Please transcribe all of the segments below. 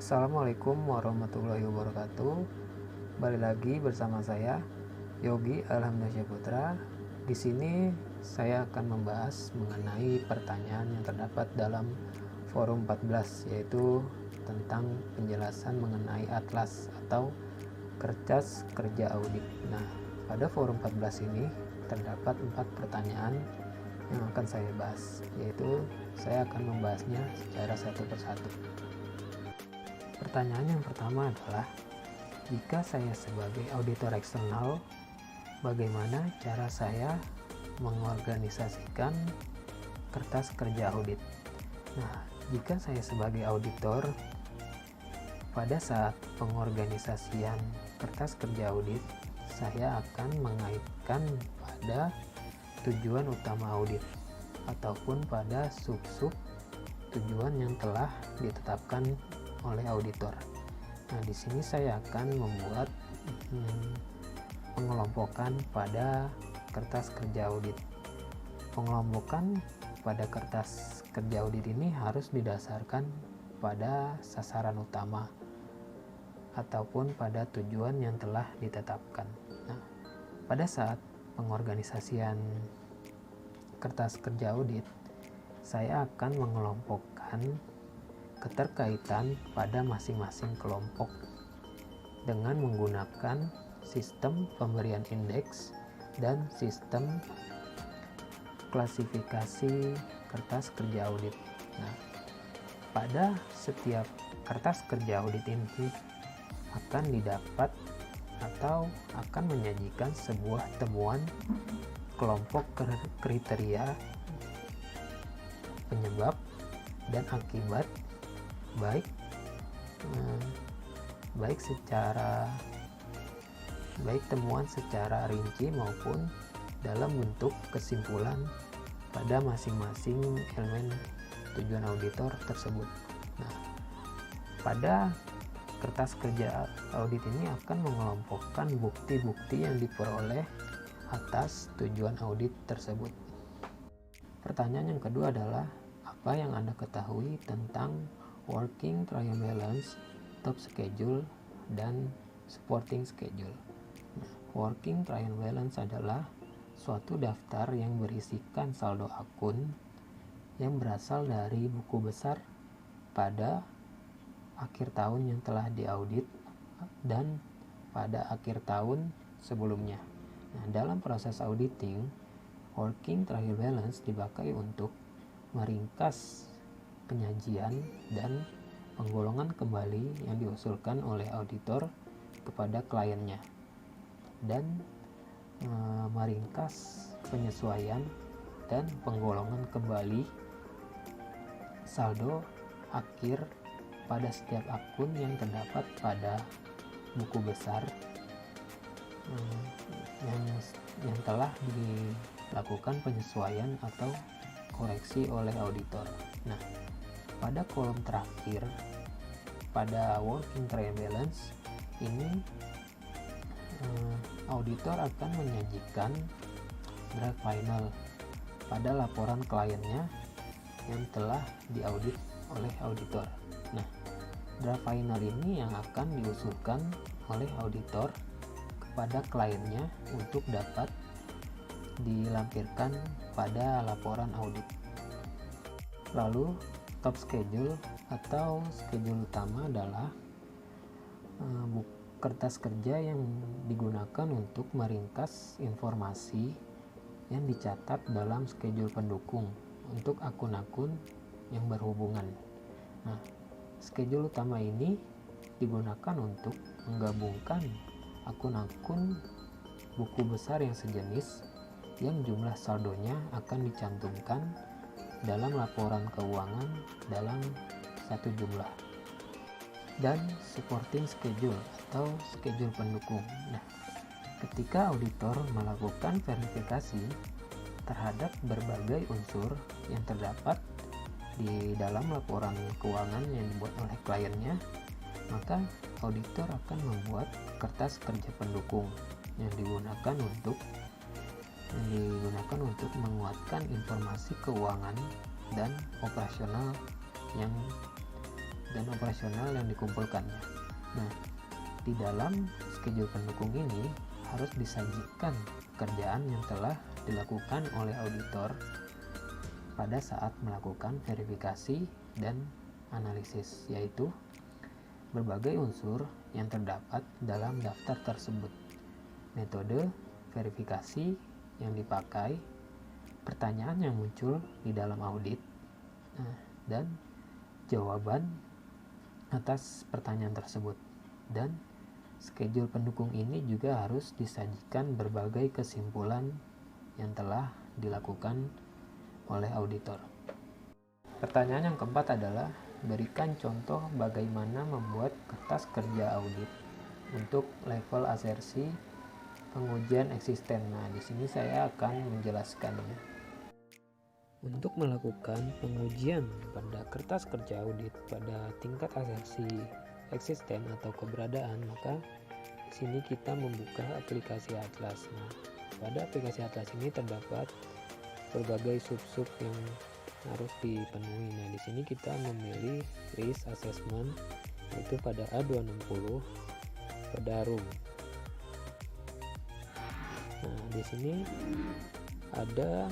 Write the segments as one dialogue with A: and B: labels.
A: Assalamualaikum warahmatullahi wabarakatuh. Balik lagi bersama saya Yogi Alhamdulillah Putra. Di sini saya akan membahas mengenai pertanyaan yang terdapat dalam forum 14, yaitu tentang penjelasan mengenai atlas atau kertas kerja audit. Nah, pada forum 14 ini terdapat 4 pertanyaan yang akan saya bahas, yaitu saya akan membahasnya secara satu persatu. Pertanyaan yang pertama adalah, jika saya sebagai auditor eksternal, bagaimana cara saya mengorganisasikan kertas kerja audit? Nah, jika saya sebagai auditor, pada saat pengorganisasian kertas kerja audit, saya akan mengaitkan pada tujuan utama audit ataupun pada sub-sub tujuan yang telah ditetapkan oleh auditor. Nah, di sini saya akan membuat pengelompokan pada kertas kerja audit. Pengelompokan pada kertas kerja audit ini harus didasarkan pada sasaran utama ataupun pada tujuan yang telah ditetapkan. Nah, pada saat pengorganisasian kertas kerja audit, saya akan mengelompokkan keterkaitan pada masing-masing kelompok dengan menggunakan sistem pemberian indeks dan sistem klasifikasi kertas kerja audit. Nah, pada setiap kertas kerja audit ini akan didapat atau akan menyajikan sebuah temuan kelompok kriteria penyebab dan akibat baik temuan secara rinci maupun dalam bentuk kesimpulan pada masing-masing elemen tujuan auditor tersebut. Nah, pada kertas kerja audit ini akan mengelompokkan bukti-bukti yang diperoleh atas tujuan audit tersebut. Pertanyaan yang kedua adalah, apa yang Anda ketahui tentang working trial balance, top schedule, dan supporting schedule? Nah, working trial balance adalah suatu daftar yang berisikan saldo akun yang berasal dari buku besar pada akhir tahun yang telah diaudit dan pada akhir tahun sebelumnya. Nah, dalam proses auditing, working trial balance dipakai untuk meringkas penyajian dan penggolongan kembali yang diusulkan oleh auditor kepada kliennya dan meringkas penyesuaian dan penggolongan kembali saldo akhir pada setiap akun yang terdapat pada buku besar yang telah dilakukan penyesuaian atau koreksi oleh auditor. Nah, pada kolom terakhir pada working trial balance ini auditor akan menyajikan draft final pada laporan kliennya yang telah diaudit oleh auditor. Nah, draft final ini yang akan diusulkan oleh auditor kepada kliennya untuk dapat dilampirkan pada laporan audit. Lalu, top schedule atau schedule utama adalah kertas kerja yang digunakan untuk meringkas informasi yang dicatat dalam schedule pendukung untuk akun-akun yang berhubungan. Nah, schedule utama ini digunakan untuk menggabungkan akun-akun buku besar yang sejenis yang jumlah saldonya akan dicantumkan dalam laporan keuangan dalam satu jumlah. Dan supporting schedule atau schedule pendukung. Nah, ketika auditor melakukan verifikasi terhadap berbagai unsur yang terdapat di dalam laporan keuangan yang dibuat oleh kliennya, maka auditor akan membuat kertas kerja pendukung yang digunakan untuk menguatkan informasi keuangan dan operasional yang dan operasional yang dikumpulkannya. Nah, di dalam schedule pendukung ini harus disajikan pekerjaan yang telah dilakukan oleh auditor pada saat melakukan verifikasi dan analisis, yaitu berbagai unsur yang terdapat dalam daftar tersebut, metode verifikasi yang dipakai, pertanyaan yang muncul di dalam audit, dan jawaban atas pertanyaan tersebut. Dan schedule pendukung ini juga harus disajikan berbagai kesimpulan yang telah dilakukan oleh auditor. Pertanyaan yang keempat adalah berikan contoh bagaimana membuat kertas kerja audit untuk level asersi pengujian eksisten. Nah, di sini saya akan menjelaskannya. Untuk melakukan pengujian pada kertas kerja audit pada tingkat asersi eksisten atau keberadaan, maka di sini kita membuka aplikasi Atlas. Nah, pada aplikasi Atlas ini terdapat berbagai sub-sub yang harus dipenuhi. Nah, di sini kita memilih risk assessment, yaitu pada A260 pada room. Nah, di sini ada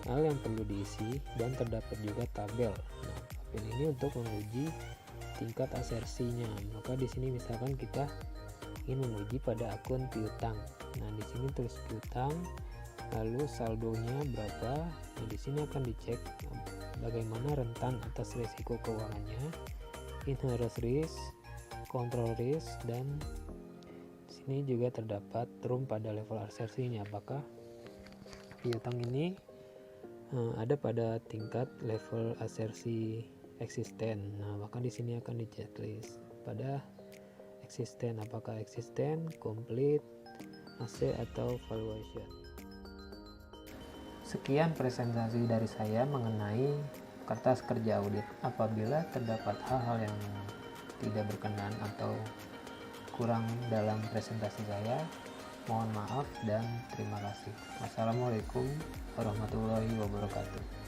A: hal yang perlu diisi dan terdapat juga tabel. Nah, tabel ini untuk menguji tingkat asersinya. Maka di sini misalkan kita ingin menguji pada akun piutang. Nah, di sini tulis piutang, lalu saldonya berapa. Nah, di sini akan dicek bagaimana rentan atas risiko keuangannya, inherent risk, control risk, dan di sini juga terdapat room pada level asersinya. Apakah piutang ini ada pada tingkat level asersi eksisten. Nah, maka di sini akan di checklist pada eksisten, apakah eksisten, complete, AC atau valuation. Sekian presentasi dari saya mengenai kertas kerja audit. Apabila terdapat hal-hal yang tidak berkenan atau kurang dalam presentasi saya, mohon maaf dan terima kasih. Wassalamualaikum warahmatullahi wabarakatuh.